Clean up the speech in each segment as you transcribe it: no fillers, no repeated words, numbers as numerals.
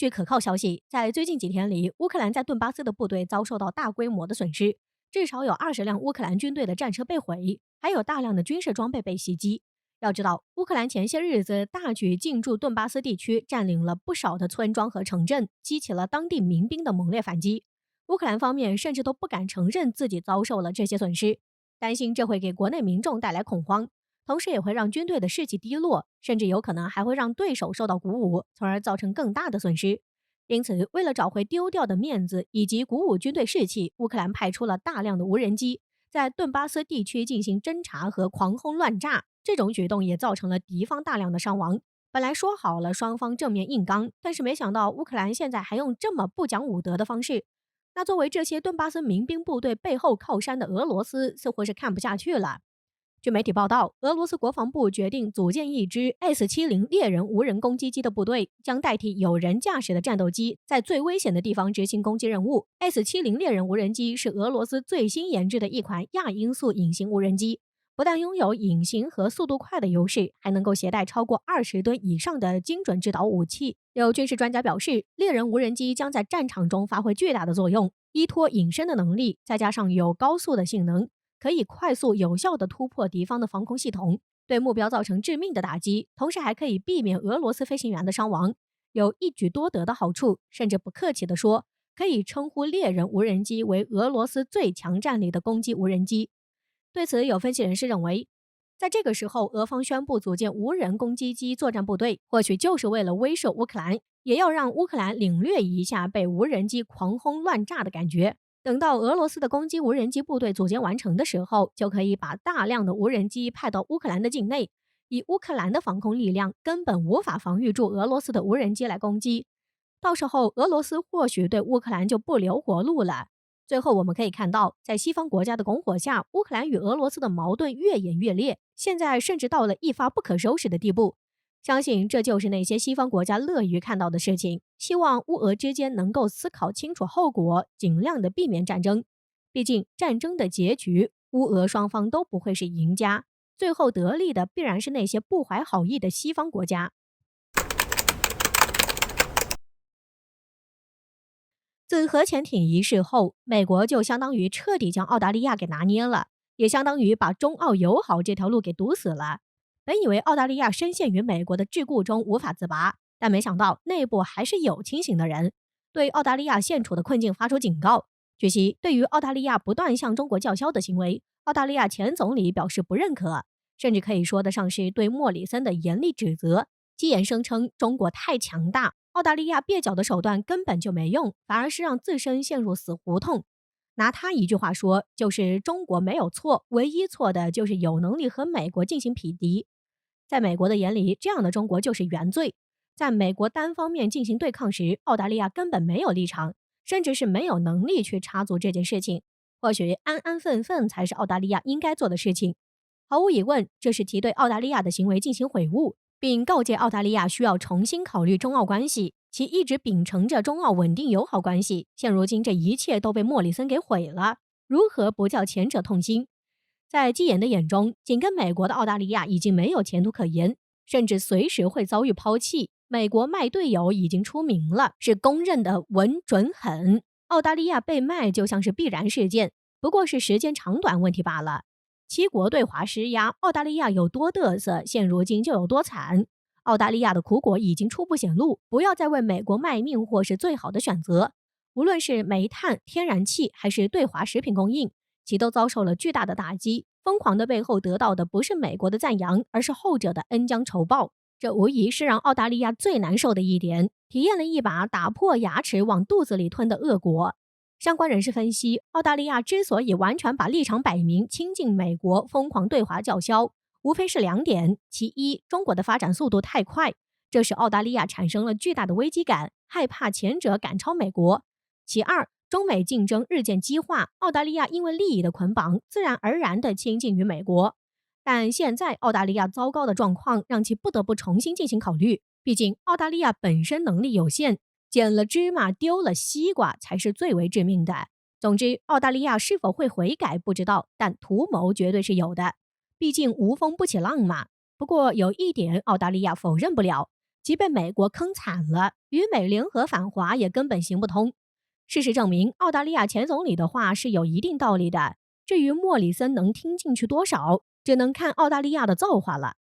据可靠消息，在最近几天里，乌克兰在顿巴斯的部队遭受到大规模的损失，至少有20辆乌克兰军队的战车被毁，还有大量的军事装备被袭击。要知道，乌克兰前些日子大举进驻顿巴斯地区，占领了不少的村庄和城镇，激起了当地民兵的猛烈反击。乌克兰方面甚至都不敢承认自己遭受了这些损失，担心这会给国内民众带来恐慌，同时也会让军队的士气低落，甚至有可能还会让对手受到鼓舞，从而造成更大的损失。因此，为了找回丢掉的面子以及鼓舞军队士气，乌克兰派出了大量的无人机，在顿巴斯地区进行侦察和狂轰乱炸。这种举动也造成了敌方大量的伤亡。本来说好了双方正面硬刚，但是没想到乌克兰现在还用这么不讲武德的方式。那作为这些顿巴斯民兵部队背后靠山的俄罗斯，似乎是看不下去了。据媒体报道，俄罗斯国防部决定组建一支 S-70猎人无人攻击机的部队，将代替有人驾驶的战斗机，在最危险的地方执行攻击任务。S-70猎人无人机是俄罗斯最新研制的一款亚音速隐形无人机，不但拥有隐形和速度快的优势，还能够携带超过20吨以上的精准制导武器。有军事专家表示，猎人无人机将在战场中发挥巨大的作用，依托隐身的能力，再加上有高速的性能，可以快速有效地突破敌方的防空系统，对目标造成致命的打击，同时还可以避免俄罗斯飞行员的伤亡，有一举多得的好处。甚至不客气地说，可以称呼猎人无人机为俄罗斯最强战力的攻击无人机。对此，有分析人士认为，在这个时候，俄方宣布组建无人攻击机作战部队，或许就是为了威慑乌克兰，也要让乌克兰领略一下被无人机狂轰乱炸的感觉。等到俄罗斯的攻击无人机部队组建完成的时候，就可以把大量的无人机派到乌克兰的境内，以乌克兰的防空力量根本无法防御住俄罗斯的无人机来攻击。到时候，俄罗斯或许对乌克兰就不留活路了。最后我们可以看到，在西方国家的拱火下，乌克兰与俄罗斯的矛盾越演越烈，现在甚至到了一发不可收拾的地步。相信这就是那些西方国家乐于看到的事情，希望乌俄之间能够思考清楚后果，尽量的避免战争。毕竟战争的结局，乌俄双方都不会是赢家，最后得利的必然是那些不怀好意的西方国家。自核潜艇仪式后，美国就相当于彻底将澳大利亚给拿捏了，也相当于把中澳友好这条路给堵死了。本以为澳大利亚深陷于美国的桎梏中无法自拔，但没想到内部还是有清醒的人，对澳大利亚现处的困境发出警告。据悉，对于澳大利亚不断向中国叫嚣的行为，澳大利亚前总理表示不认可，甚至可以说得上是对莫里森的严厉指责，激言声称中国太强大，澳大利亚蹩脚的手段根本就没用，反而是让自身陷入死胡同。拿他一句话说，就是中国没有错，唯一错的就是有能力和美国进行匹敌。在美国的眼里，这样的中国就是原罪。在美国单方面进行对抗时，澳大利亚根本没有立场，甚至是没有能力去插足这件事情。或许安安分分才是澳大利亚应该做的事情。毫无疑问，这是其对澳大利亚的行为进行悔悟，并告诫澳大利亚需要重新考虑中澳关系。其一直秉承着中澳稳定友好关系，现如今这一切都被莫里森给毁了，如何不叫前者痛心？在基岩的眼中，紧跟美国的澳大利亚已经没有前途可言，甚至随时会遭遇抛弃。美国卖队友已经出名了，是公认的稳准狠。澳大利亚被卖就像是必然事件，不过是时间长短问题罢了。七国对华施压，澳大利亚有多嘚瑟，现如今就有多惨。澳大利亚的苦果已经初步显露，不要再为美国卖命或是最好的选择。无论是煤炭、天然气还是对华食品供应，其都遭受了巨大的打击。疯狂的背后得到的不是美国的赞扬，而是后者的恩将仇报。这无疑是让澳大利亚最难受的一点，体验了一把打破牙齿往肚子里吞的恶果。相关人士分析，澳大利亚之所以完全把立场摆明，亲近美国，疯狂对华叫嚣，无非是两点：其一，中国的发展速度太快，这使澳大利亚产生了巨大的危机感，害怕前者赶超美国；其二，中美竞争日渐激化，澳大利亚因为利益的捆绑，自然而然地亲近于美国。但现在澳大利亚糟糕的状况让其不得不重新进行考虑，毕竟澳大利亚本身能力有限，捡了芝麻丢了西瓜才是最为致命的。总之，澳大利亚是否会悔改不知道，但图谋绝对是有的，毕竟无风不起浪嘛。不过有一点澳大利亚否认不了，即被美国坑惨了，与美联合反华也根本行不通。事实证明，澳大利亚前总理的话是有一定道理的。至于莫里森能听进去多少，只能看澳大利亚的造化了。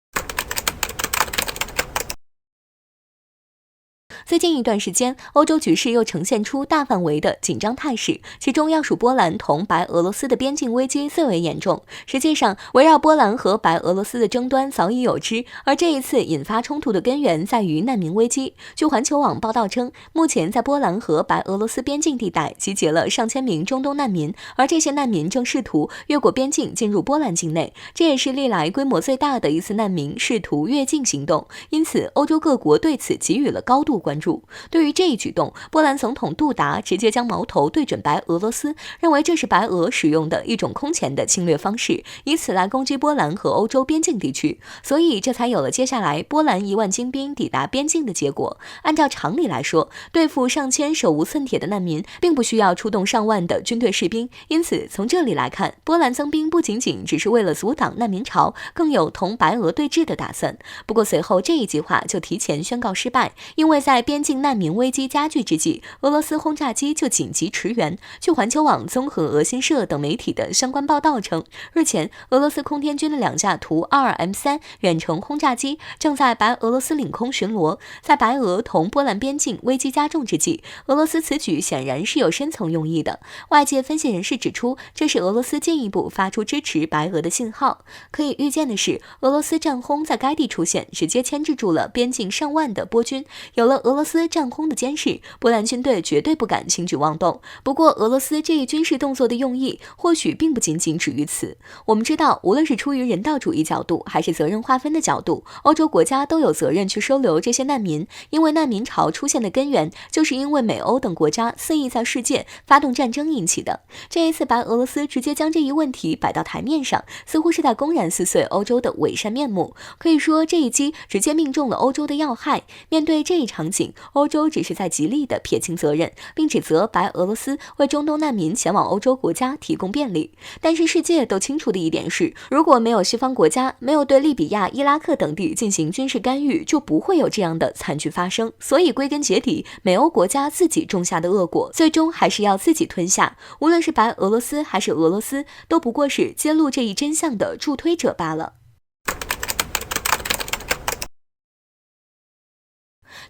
最近一段时间，欧洲局势又呈现出大范围的紧张态势，其中要数波兰同白俄罗斯的边境危机最为严重。实际上，围绕波兰和白俄罗斯的争端早已有之，而这一次引发冲突的根源在于难民危机。据环球网报道称，目前在波兰和白俄罗斯边境地带集结了上千名中东难民，而这些难民正试图越过边境进入波兰境内，这也是历来规模最大的一次难民试图越境行动。因此，欧洲各国对此给予了高度关注。对于这一举动，波兰总统杜达直接将矛头对准白俄罗斯，认为这是白俄使用的一种空前的侵略方式，以此来攻击波兰和欧洲边境地区，所以这才有了接下来波兰1万精兵抵达边境的结果。按照常理来说，对付上千手无寸铁的难民，并不需要出动上万的军队士兵，因此从这里来看，波兰增兵不仅仅只是为了阻挡难民潮，更有同白俄对峙的打算。不过随后这一计划就提前宣告失败，因为在边境难民危机加剧之际，俄罗斯轰炸机就紧急驰援。据环球网综合俄新社等媒体的相关报道称，日前俄罗斯空天军的2架图 22M3 远程轰炸机正在白俄罗斯领空巡逻。在白俄同波兰边境危机加重之际，俄罗斯此举显然是有深层用意的。外界分析人士指出，这是俄罗斯进一步发出支持白俄的信号。可以预见的是，俄罗斯战轰在该地出现，直接牵制住了边境上万的波军。有了俄罗斯战轰的监视，波兰军队绝对不敢轻举妄动。不过，俄罗斯这一军事动作的用意，或许并不仅仅止于此。我们知道，无论是出于人道主义角度，还是责任划分的角度，欧洲国家都有责任去收留这些难民，因为难民潮出现的根源，就是因为美欧等国家肆意在世界发动战争引起的。这一次，白俄罗斯直接将这一问题摆到台面上，似乎是在公然撕碎欧洲的伪善面目。可以说，这一击直接命中了欧洲的要害。面对这一场景，欧洲只是在极力的撇清责任，并指责白俄罗斯为中东难民前往欧洲国家提供便利。但是世界都清楚的一点是，如果没有西方国家，没有对利比亚、伊拉克等地进行军事干预，就不会有这样的惨剧发生。所以归根结底，美欧国家自己种下的恶果，最终还是要自己吞下。无论是白俄罗斯还是俄罗斯，都不过是揭露这一真相的助推者罢了。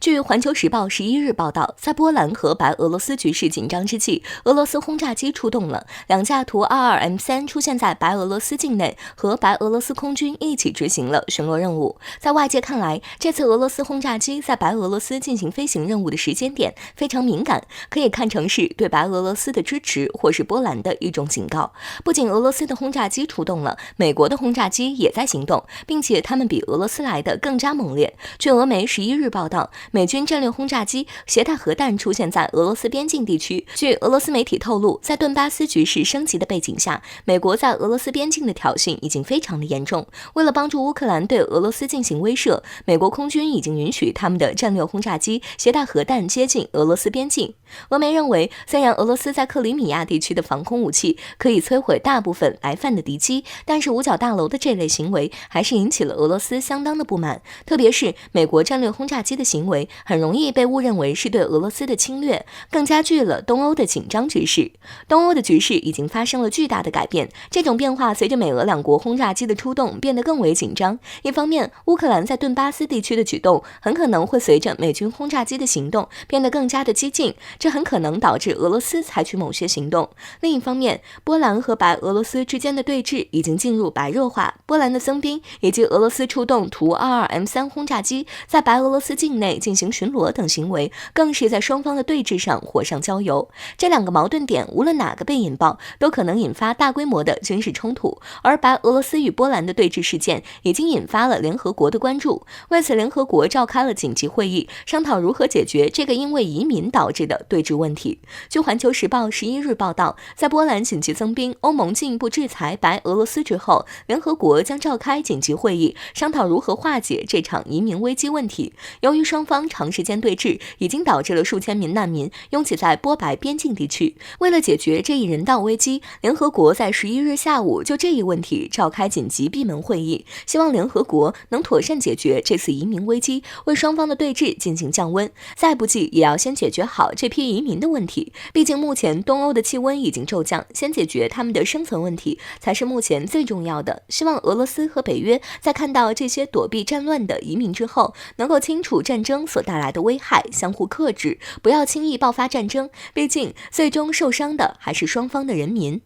据《环球时报》11日报道，在波兰和白俄罗斯局势紧张之际，俄罗斯轰炸机出动了，2架图 22M3 出现在白俄罗斯境内，和白俄罗斯空军一起执行了巡逻任务。在外界看来，这次俄罗斯轰炸机在白俄罗斯进行飞行任务的时间点非常敏感，可以看成是对白俄罗斯的支持，或是波兰的一种警告。不仅俄罗斯的轰炸机出动了，美国的轰炸机也在行动，并且他们比俄罗斯来的更加猛烈。据俄媒11日报道，美军战略轰炸机携带核弹出现在俄罗斯边境地区。据俄罗斯媒体透露，在顿巴斯局势升级的背景下，美国在俄罗斯边境的挑衅已经非常的严重。为了帮助乌克兰对俄罗斯进行威慑，美国空军已经允许他们的战略轰炸机携带核弹接近俄罗斯边境。俄媒认为，虽然俄罗斯在克里米亚地区的防空武器可以摧毁大部分来犯的敌机，但是五角大楼的这类行为还是引起了俄罗斯相当的不满。特别是美国战略轰炸机的行为很容易被误认为是对俄罗斯的侵略，更加剧了东欧的紧张局势。东欧的局势已经发生了巨大的改变，这种变化随着美俄两国轰炸机的出动变得更为紧张。一方面，乌克兰在顿巴斯地区的举动很可能会随着美军轰炸机的行动变得更加的激进，这很可能导致俄罗斯采取某些行动。另一方面，波兰和白俄罗斯之间的对峙已经进入白热化，波兰的增兵以及俄罗斯出动图 22M3 轰炸机在白俄罗斯境内进行巡逻等行为，更是在双方的对峙上火上浇油。这两个矛盾点无论哪个被引爆，都可能引发大规模的军事冲突。而白俄罗斯与波兰的对峙事件已经引发了联合国的关注，为此联合国召开了紧急会议，商讨如何解决这个因为移民导致的对峙问题。据《环球时报》11日报道，在波兰紧急增兵、欧盟进一步制裁白俄罗斯之后，联合国将召开紧急会议，商讨如何化解这场移民危机问题。由于双方长时间对峙，已经导致了数千名难民拥挤在波白边境地区。为了解决这一人道危机，联合国在11日下午就这一问题召开紧急闭门会议，希望联合国能妥善解决这次移民危机，为双方的对峙进行降温。再不济也要先解决好这批移民的问题，毕竟目前东欧的气温已经骤降，先解决他们的生存问题才是目前最重要的。希望俄罗斯和北约在看到这些躲避战乱的移民之后，能够清楚战争所带来的危害，相互克制，不要轻易爆发战争，毕竟最终受伤的还是双方的人民。